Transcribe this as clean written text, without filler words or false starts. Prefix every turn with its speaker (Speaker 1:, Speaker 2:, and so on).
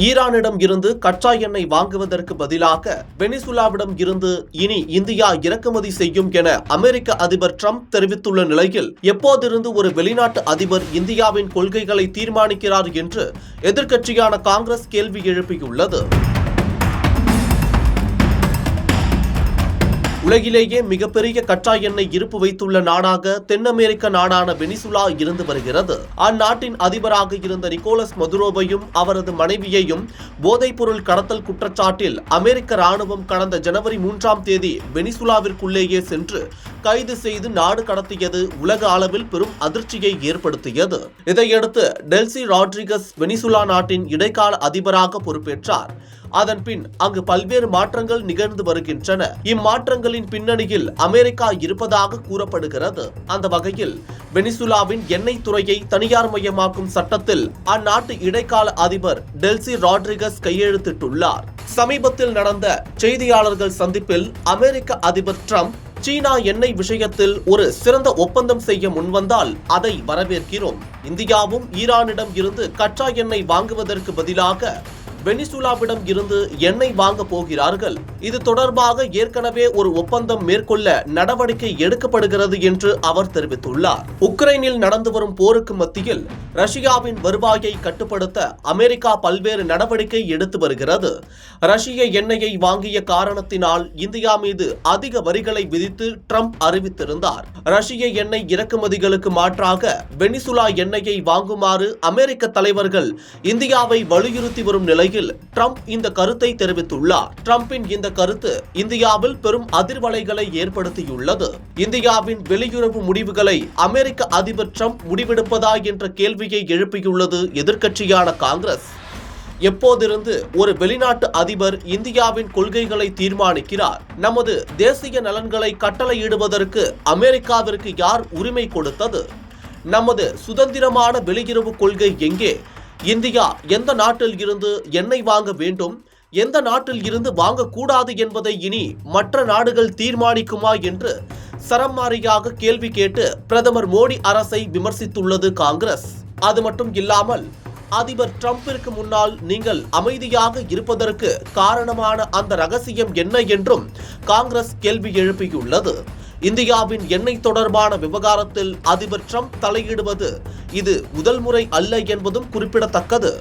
Speaker 1: ஈரானிடம் இருந்து கச்சா எண்ணெய் வாங்குவதற்கு பதிலாக வெனிசுலாவிடம் இருந்து இனி இந்தியா இறக்குமதி செய்யும் என அமெரிக்க அதிபர் டிரம்ப் தெரிவித்துள்ள நிலையில் எப்போதிருந்து ஒரு வெளிநாட்டு அதிபர் இந்தியாவின் கொள்கைகளை தீர்மானிக்கிறார் என்று எதிர்க்கட்சியான காங்கிரஸ் கேள்வி எழுப்பியுள்ளது. உலகிலேயே மிகப்பெரிய கச்சா எண்ணெய் இருப்பு வைத்துள்ள நாடாக தென் அமெரிக்க நாடான வெனிசுலா இருந்து வருகிறது. அந்நாட்டின் அதிபராக இருந்த நிக்கோலஸ் மதுரோவையும் அவரது மனைவியையும் போதைப்பொருள் கடத்தல் குற்றச்சாட்டில் அமெரிக்க ராணுவம் கடந்த ஜனவரி 3ஆம் தேதி வெனிசுலாவிற்குள்ளேயே சென்று கைது செய்து நாடு கடத்தியது உலக அளவில் பெரும் அதிர்ச்சியை ஏற்படுத்தியது. இதையடுத்து டெல்சி ராட்ரிகஸ் வெனிசுலா நாட்டின் இடைக்கால அதிபராக பொறுப்பேற்றார். அதன் பின் அங்கு பல்வேறு மாற்றங்கள் நிகழ்ந்து வருகின்றன. இம்மாற்றங்களின் பின்னணியில் அமெரிக்கா இருப்பதாக கூறப்படுகிறது. அந்த வகையில் வெனிசுலாவின் எண்ணெய் துறையை தனியார் மயமாக்கும் சட்டத்தில் அந்நாட்டு இடைக்கால அதிபர் டெல்சி ராட்ரிகஸ் கையெழுத்திட்டுள்ளார். சமீபத்தில் நடந்த செய்தியாளர்கள் சந்திப்பில் அமெரிக்க அதிபர் டிரம்ப் சீனா எண்ணெய் விஷயத்தில் ஒரு சிறந்த ஒப்பந்தம் செய்ய முன்வந்தால் அதை வரவேற்கிறோம். இந்தியாவும் ஈரானிடம் இருந்து கச்சா எண்ணெய் வாங்குவதற்கு பதிலாக வெனிசுலாவிடம் இருந்து எண்ணெய் வாங்க போகிறார்கள். இது தொடர்பாக ஏற்கனவே ஒரு ஒப்பந்தம் மேற்கொள்ள நடவடிக்கை எடுக்கப்படுகிறது என்று அவர் தெரிவித்துள்ளார். உக்ரைனில் நடந்து வரும் போருக்கு மத்தியில் ரஷ்யாவின் வருவாயை கட்டுப்படுத்த அமெரிக்கா பல்வேறு நடவடிக்கை எடுத்து வருகிறது. ரஷ்ய எண்ணெயை வாங்கிய காரணத்தினால் இந்தியா மீது அதிக வரிகளை விதித்து ட்ரம்ப் அறிவித்திருந்தார். ரஷ்ய எண்ணெய் இறக்குமதிகளுக்கு மாற்றாக வெனிசுலா எண்ணெயை வாங்குமாறு அமெரிக்க தலைவர்கள் இந்தியாவை வலியுறுத்தி வரும் நிலையில் ட்ரம்ப் இந்த கருத்தை தெரிவித்துள்ளார். ட்ரம்பின் இந்த கருத்து இந்தியாவில் பெரும் அதிர்வலைகளை ஏற்படுத்தியுள்ளது. இந்தியாவின் வெளியுறவு முடிவுகளை அமெரிக்க அதிபர் ட்ரம்ப் முடிவெடுப்பதா என்ற கேள்வியை எழுப்பியுள்ளது எதிர்க்கட்சியான காங்கிரஸ். எப்போதிருந்து ஒரு வெளிநாட்டு அதிபர் இந்தியாவின் கொள்கைகளை தீர்மானிக்கிறார்? நமது தேசிய நலன்களை கட்டளையிடுவதற்கு அமெரிக்காவிற்கு யார் உரிமை கொடுத்தது? நமது சுதந்திரமான வெளியுறவு கொள்கை எங்கே? இந்தியா எந்த நாட்டில் இருந்து எண்ணெய் வாங்க வேண்டும், எந்த நாட்டில் இருந்து வாங்கக்கூடாது என்பதை இனி மற்ற நாடுகள் தீர்மானிக்குமா என்று சரமாரியாக கேள்வி கேட்டு பிரதமர் மோடி அரசை விமர்சித்துள்ளது காங்கிரஸ். அது மட்டும் இல்லாமல் அதிபர் டிரம்பிற்கு முன்னால் நீங்கள் அமைதியாக இருப்பதற்கு காரணமான அந்த ரகசியம் என்ன என்றும் காங்கிரஸ் கேள்வி எழுப்பியுள்ளது. இந்தியாவின் எண்ணெய் தொடர்பான விவகாரத்தில் அதிபர் டிரம்ப் தலையிடுவது இது முதல் முறை அல்ல என்பதும் குறிப்பிடத்தக்கது.